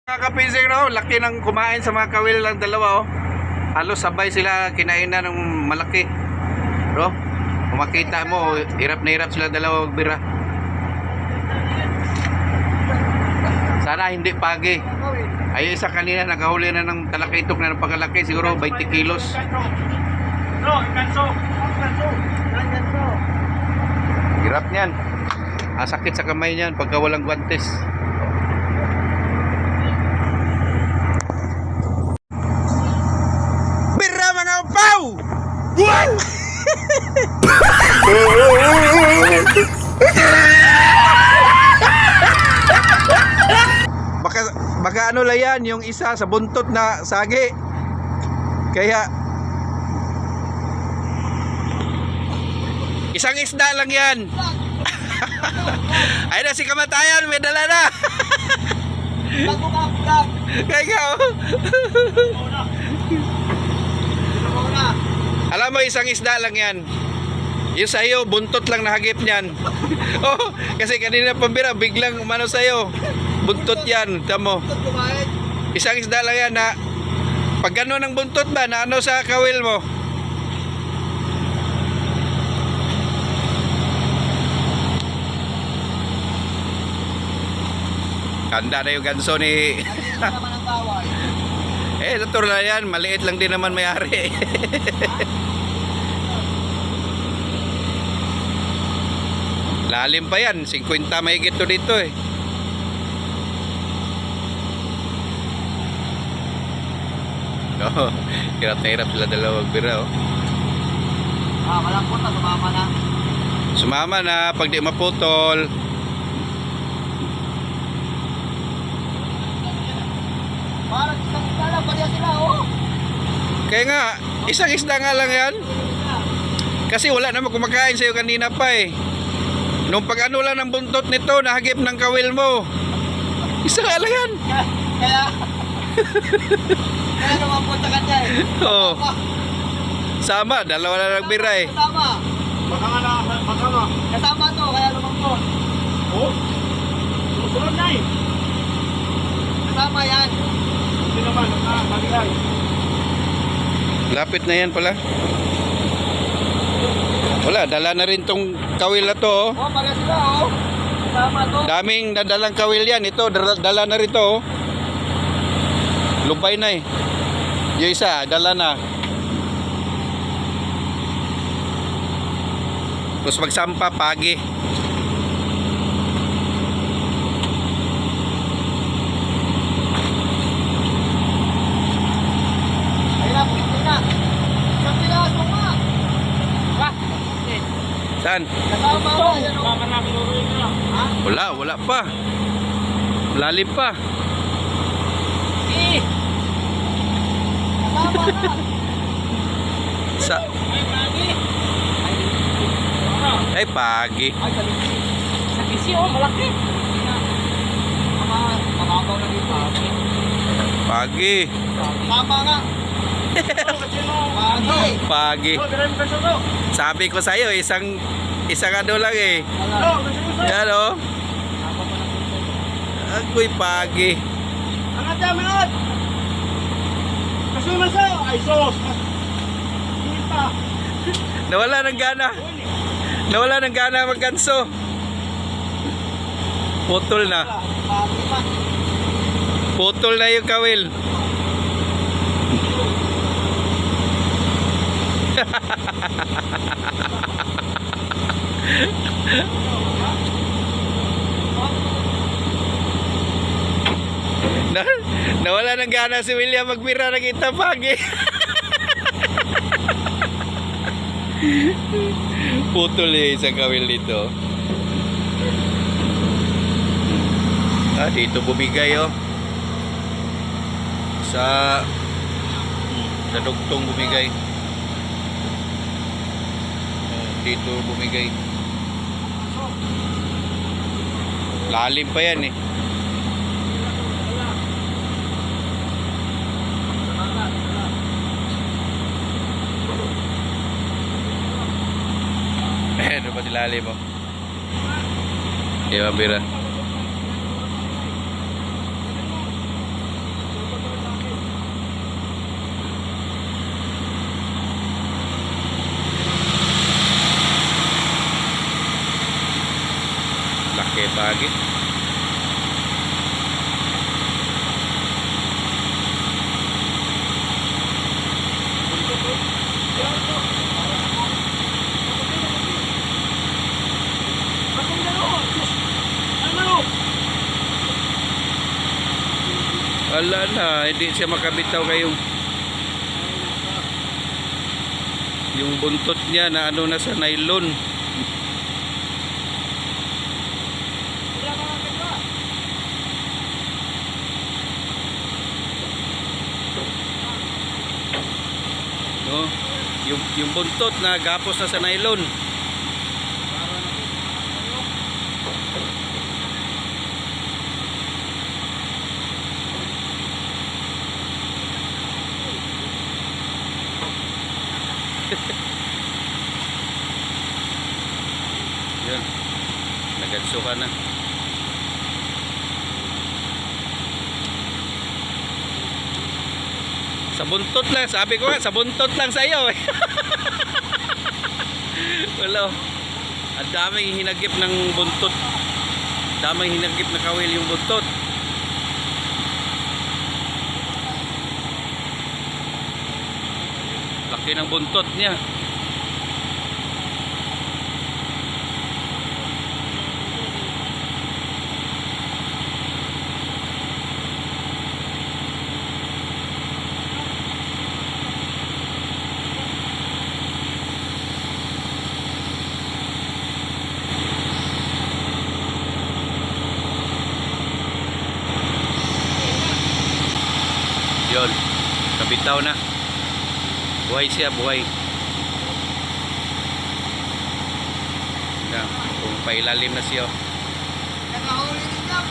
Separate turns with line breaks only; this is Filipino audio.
Mga kapising, no? Laki ng kumain sa mga kawil lang dalawa, oh. Halos sabay sila kinainan ng malaki, bro. Kung makita mo, hirap na hirap sila dalawa magbira. Sana hindi pagi. Ay isa kanina nakahuli na ng talakitok na ng pagkalaki, siguro 20 kilos. Hirap niyan. Sakit sa kamay niyan pagka walang guantes. Bira mga upaw! Wow! baka ano lang yan, yung isa sa buntot na sagi. Kaya isang isda lang yan. Ay na si kamatayan, may dala na. Kaya alam mo, isang isda lang yan. Yung sa'yo, buntot lang nahagip niyan. Oh, kasi kanina pambira, biglang umano sa'yo. Buntot yan, tamo. Isang isda lang yan na pag gano'n ang buntot ba, na ano sa kawil mo? Kanda na yung ganso ni... natural yan, maliit lang din naman may-ari. Lalim pa yan, 50 mahigit to dito eh. No, hirap na hirap sila dalawa magbira, oh.
Malambot na, sumama na.
Sumama na pag di maputol.
Parang isang isda lang, baliya sila, oh.
Kaya nga, isang isda nga lang yan. Kasi wala naman kumakain sa'yo kanina pa eh. Nung pag ano lang ng buntot nito, nahagip ng kawil mo. Isa nga lang yan.
Kaya kaya lumambot sa kanya eh.
Oo. Sama, dalawa na nagbira eh.
Kasama. Kasama to, kaya lumambot.
Oh? Susunod na eh.
Kasama yan.
Hindi naman, maligay.
Lapit na yan pala. Wala, dala na rin tong kawil na to, oh.
Oh, baliya sila, oh. Kasama to.
Daming nadalang kawil yan. Ito, dala na rin to, oh. Lubay na eh. Yung isa, dala na. Tapos magsampa, pagi.
Ayun na, puti na. Isang pilas mo nga.
Saan?
Kasama ko, yan, oh.
Baka na, pinuruin na.
Wala, wala pa. Lalim pa.
Eh. Kasama na.
Sa...
Ay, lagi.
Ay, pagi.
Ay, sa lisi. Sa lisi, oh, malaki. Mababaw na dito.
Pagi.
Tama nga. Pagi.
Pagi.
Oh, direm ka sa to.
Sabi ko sa'yo, isang ano lang eh.
Oh, gusto.
Yan, oh. Ako'y pagi.
Angat yan, angat. Kasunod sa'yo. Ay, sos. Hindi pa.
Nawala ng gana. Nawala ng gana magkanso. Putol na.
Pagi pa.
Putol na yung kawil. Nawala ng gana si William magbira, nakita pagi. Putol yung isang kawil dito. Dito bumigay, oh. Sa dugtong bumigay. Dito bumigay. Lalim pa yan eh. Ano ba silalim mo? Di ba, Bira? lagi. Wala na, hindi siya makabitaw kayong yung buntot niya na ano na sa nylon. No, yung buntot na gapos na sa nylon. Yun, naganso ka na. Sa buntot lang, sabi ko nga, sa buntot lang sa iyo eh. Wala. Ang daming hinagip ng buntot. Daming hinagip na kawil yung buntot. Laki ng buntot niya. Yun, kabitaw na. Buhay siya, buhay. Kung pailalim na siya.
Nakahuli din daw.